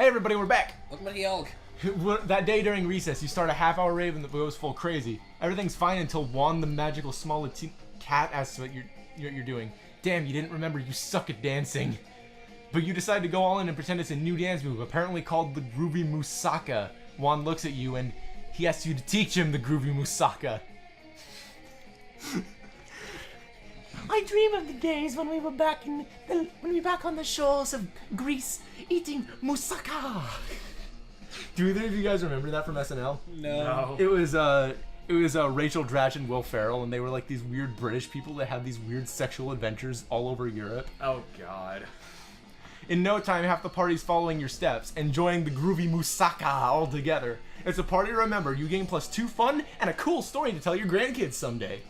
Hey everybody, we're back. Welcome to YALG. That day during recess, you start a half-hour rave and the goes full crazy. Everything's fine until Juan, the magical small Latin cat, asks what you're doing. Damn, you didn't remember. You suck at dancing. But you decide to go all in and pretend it's a new dance move, apparently called the Groovy Musaka. Juan looks at you and he asks you to teach him the Groovy Musaka. I dream of the days when we were back on the shores of Greece eating moussaka. Do either of you guys remember that from SNL? No. It was Rachel Dratch and Will Ferrell, and they were like these weird British people that had these weird sexual adventures all over Europe. Oh God. In no time, half the party's following your steps, enjoying the groovy moussaka all together. It's a party to remember. You gain +2 fun and a cool story to tell your grandkids someday.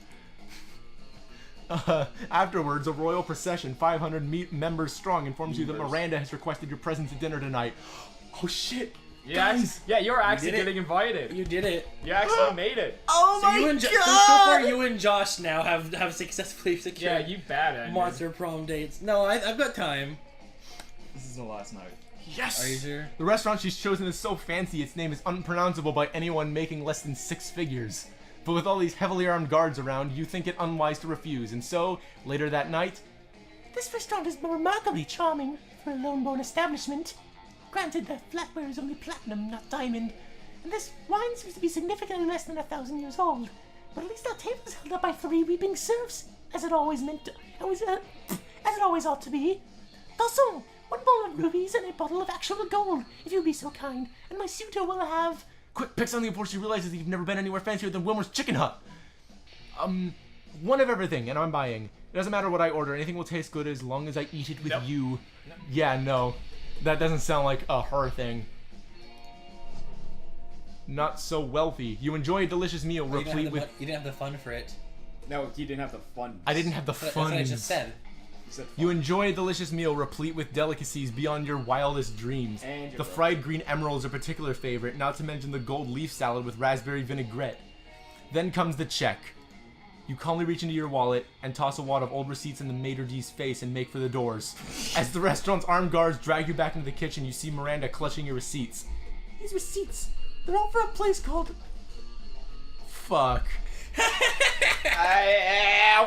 Afterwards, a royal procession, 500 members strong, informs you that Miranda has requested your presence at dinner tonight. Oh shit! Yes. Yeah, you're actually did it. getting invited. You did it. You actually made it. Oh So my you and god! so far, you and Josh now have successfully Yeah, secured you bad at it. monster prom dates. No, I've got time. This is the last night. Yes! Are you sure? The restaurant she's chosen is so fancy, its name is unpronounceable by anyone making less than 6 figures. But with all these heavily armed guards around, you think it unwise to refuse, and so, later that night, This restaurant is remarkably charming for a lone-born establishment. Granted, the flatware is only platinum, not diamond, and this wine seems to be significantly less than 1,000 years old. But at least our table is held up by 3 weeping serfs, as it always ought to be. Garçon, 1 bowl of rubies and a bottle of actual gold, if you'll be so kind, and my suitor will have... quick, pick something before she realizes that you've never been anywhere fancier than Wilmer's Chicken Hut. 1 of everything, and I'm buying. It doesn't matter what I order, anything will taste good as long as I eat it with you. Yeah, no. That doesn't sound like a her thing. Not so wealthy. You enjoy a delicious meal replete with... You didn't have the fun for it. No, he didn't have the fun. I didn't have the That's fun. what I just said. You said fun. You enjoy a delicious meal replete with delicacies beyond your wildest dreams. And your The fried green emeralds are a particular favorite, not to mention the gold leaf salad with raspberry vinaigrette. Then comes the check. You calmly reach into your wallet and toss a wad of old receipts in the maitre d's face and make for the doors. As the restaurant's armed guards drag you back into the kitchen, you see Miranda clutching your receipts. These receipts, they're all for a place called... Fuck.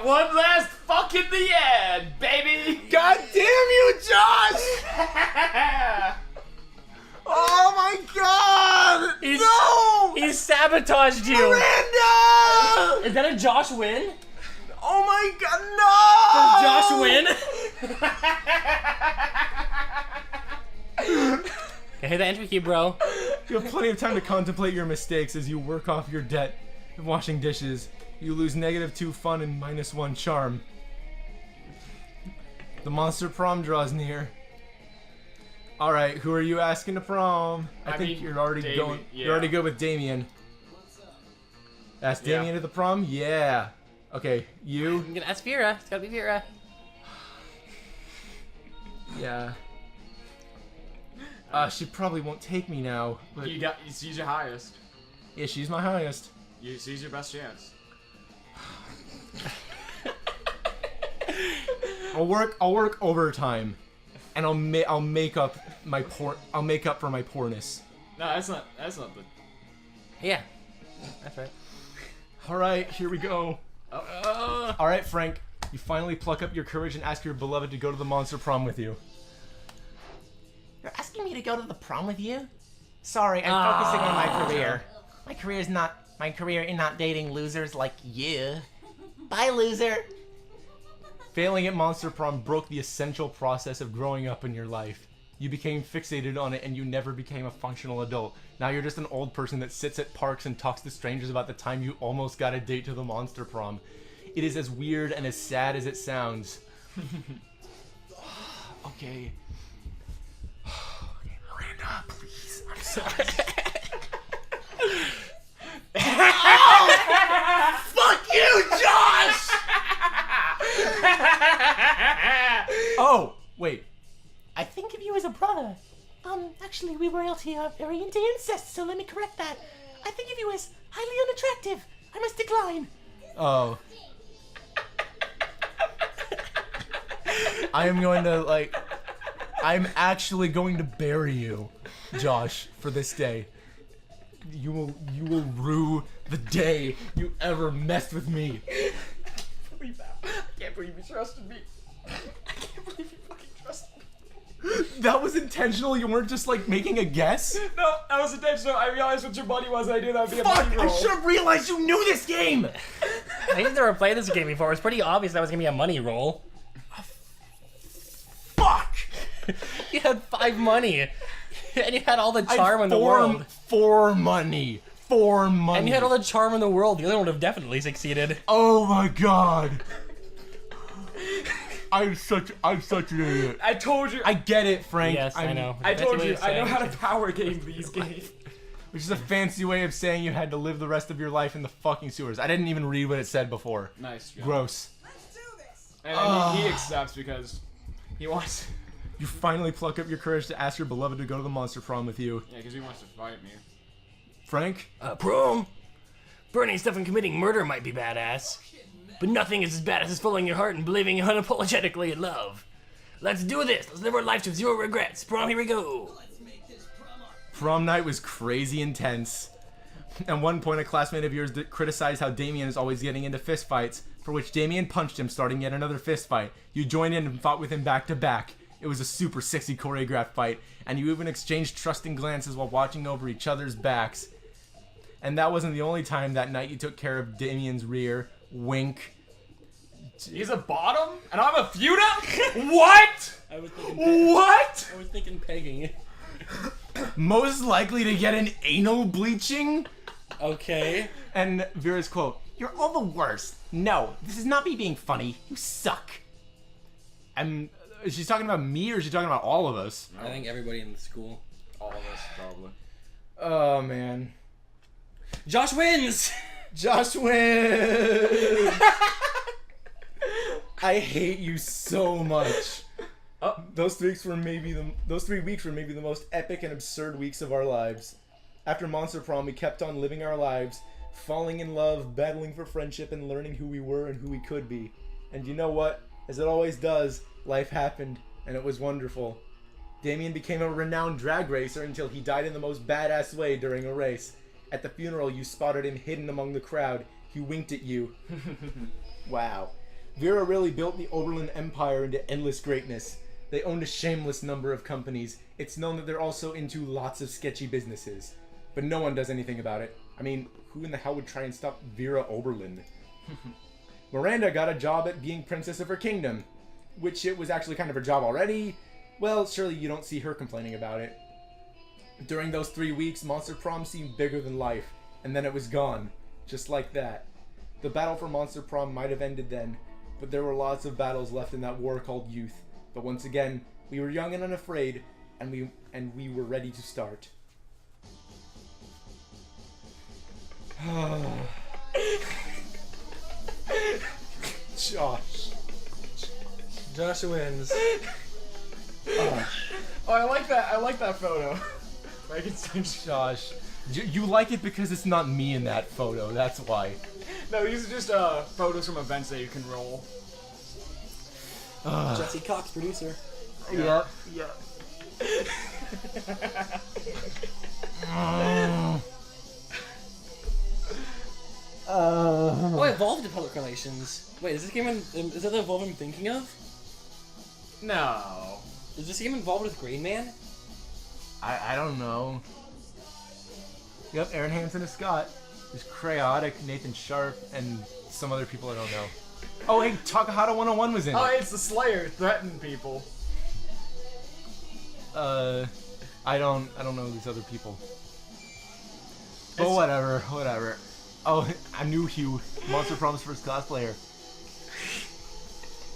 One last fuck in the end, baby. God damn you, Josh! Oh my god! No! He sabotaged you. Miranda! Is that a Josh win? Oh my god, no! Does Josh win? Hey, the entry key, bro. You have plenty of time to contemplate your mistakes as you work off your debt of washing dishes. You lose -2 fun and -1 charm. The monster prom draws near. Alright, who are you asking to prom? I think mean, you're already Damien, going. yeah. You're already good with Damien. Ask Yeah. Damien to the prom? Yeah. Okay, you? I'm gonna ask Vera. It's gotta be Vera. Yeah. She probably won't take me now, but She's your highest. yeah, she's my highest. She's your best chance. I'll work overtime, and I'll make up for my poorness. No, that's not the. Yeah, that's right. All right, here we go. Oh. All right, Frank, you finally pluck up your courage and ask your beloved to go to the monster prom with you. You're asking me to go to the prom with you? Sorry, I'm focusing on my career. My career in not dating losers like you. Bye, loser. Failing at monster prom broke the essential process of growing up in your life. You became fixated on it and you never became a functional adult. Now you're just an old person that sits at parks and talks to strangers about the time you almost got a date to the monster prom. It is as weird and as sad as it sounds. Okay. Miranda, please. I'm sorry. Fuck you, Josh! Oh, wait. I think of you as a brother. Actually, we royalty are very into incest, so let me correct that. I think of you as highly unattractive. I must decline. Oh. I am going to, like... I'm actually going to bury you, Josh, for this day. You will rue the day you ever messed with me. I can't believe you trusted me. I can't believe you fucking trusted me. That was intentional. You weren't just like making a guess. No, that was intentional. I realized what your money was. And I knew that would be a Fuck! money I roll. should have realized you knew this game. I used to never played this game before. It's pretty obvious that was gonna be a money roll. Fuck! You had 5 money, and you had all the charm in the For world. money. And you had all the charm in the world. The other one would have definitely succeeded. Oh my god. I'm such an idiot. I told you. I get it, Frank. Yes, I know. I That's told what you. you're I know saying. how to power game these games. Which is a fancy way of saying you had to live the rest of your life in the fucking sewers. I didn't even read what it said before. Nice. Job. Gross. And he accepts because he wants. You finally pluck up your courage to ask your beloved to go to the monster prom with you. Yeah, because he wants to fight me. Frank? Prom? Burning stuff and committing murder might be badass. But nothing is as badass as following your heart and believing unapologetically in love. Let's do this. Let's live our lives with 0 regrets. Prom, here we go. Prom night was crazy intense. At one point, a classmate of yours criticized how Damien is always getting into fistfights, for which Damien punched him, starting yet another fistfight. You joined in and fought with him back to back. It was a super sexy choreographed fight, and you even exchanged trusting glances while watching over each other's backs. And that wasn't the only time that night you took care of Damien's rear. Wink. He's a bottom, and I'm a Futa? What? I was thinking What? I was thinking pegging. Most likely to get an anal bleaching? Okay. And Vera's quote, "You're all the worst. No, this is not me being funny. You suck." And is she talking about me or is she talking about all of us? I think everybody in the school. All of us, probably. Oh, man. Josh wins! Josh wins! I hate you so much. Those 3 weeks were maybe the most epic and absurd weeks of our lives. After Monster Prom, we kept on living our lives, falling in love, battling for friendship, and learning who we were and who we could be. And you know what? As it always does, life happened, and it was wonderful. Damien became a renowned drag racer until he died in the most badass way during a race. At the funeral, you spotted him hidden among the crowd. He winked at you. Wow. Vera really built the Oberlin Empire into endless greatness. They owned a shameless number of companies. It's known that they're also into lots of sketchy businesses. But no one does anything about it. I mean, who in the hell would try and stop Vera Oberlin? Miranda got a job at being princess of her kingdom, which it was actually kind of her job already. Well, surely you don't see her complaining about it. During those 3 weeks, Monster Prom seemed bigger than life, and then it was gone. Just like that. The battle for Monster Prom might have ended then, but there were lots of battles left in that war called youth. But once again, we were young and unafraid, and we were ready to start. Josh. Josh wins. Oh, I like that. I like that photo. Frankenstein's. Josh. You like it because it's not me in that photo, that's why. No, these are just photos from events that you can roll. Jesse Cox, producer. Yeah. Oh, I evolved to public relations. Wait, is this game is that the evolve I'm thinking of? No. Is this game involved with Green Man? I don't know. Yep, Aaron Hansen is Scott. There's Chaotic, Nathan Sharp, and some other people I don't know. Oh, hey, Takahata 101 was in Oh, it. it's the Slayer threatening people. I don't know these other people. But whatever. Oh, I knew Hugh, Monster Prom's first cosplayer.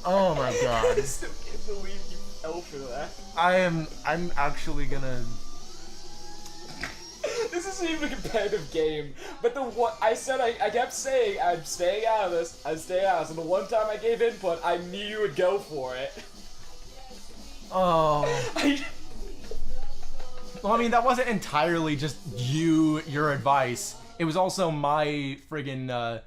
Oh my god. I still can't believe you fell for that. I'm actually gonna... This isn't even a competitive game, but I kept saying I'm staying out of this. And the one time I gave input, I knew you would go for it. Oh. Well, I mean, that wasn't entirely just your advice. It was also my friggin',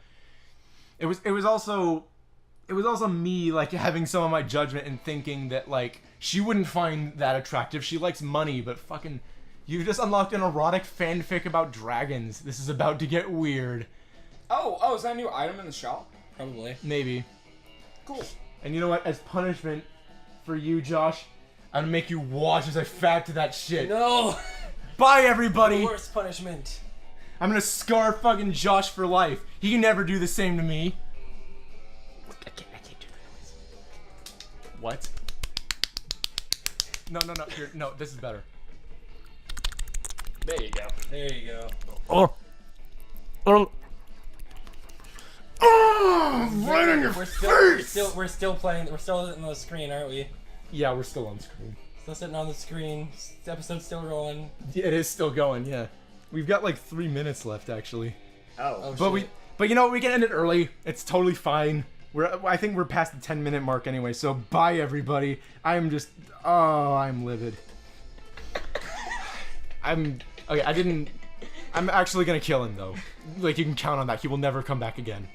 it was also me, like, having some of my judgment and thinking that, like, She wouldn't find that attractive. She likes money, but fucking, you just unlocked an erotic fanfic about dragons. This is about to get weird. Oh, is that a new item in the shop? Probably. Maybe. Cool. And you know what? As punishment for you, Josh, I'm gonna make you watch as I fat to that shit. No! Bye, everybody! Worst punishment. I'm gonna scar fucking Josh for life. He can never do the same to me. I can't do that noise. What? No. Here, no, this is better. There you go. There you go. Right on your face! We're still playing. We're still on the screen, aren't we? Yeah, we're still on screen. Still sitting on the screen. The episode's still rolling. Yeah, it is still going. Yeah, we've got like 3 minutes left actually. Oh. But you know what? We can end it early. It's totally fine. I think we're past the 10-minute mark anyway. So bye everybody. I'm livid. I'm actually gonna kill him though. Like, you can count on that. He will never come back again.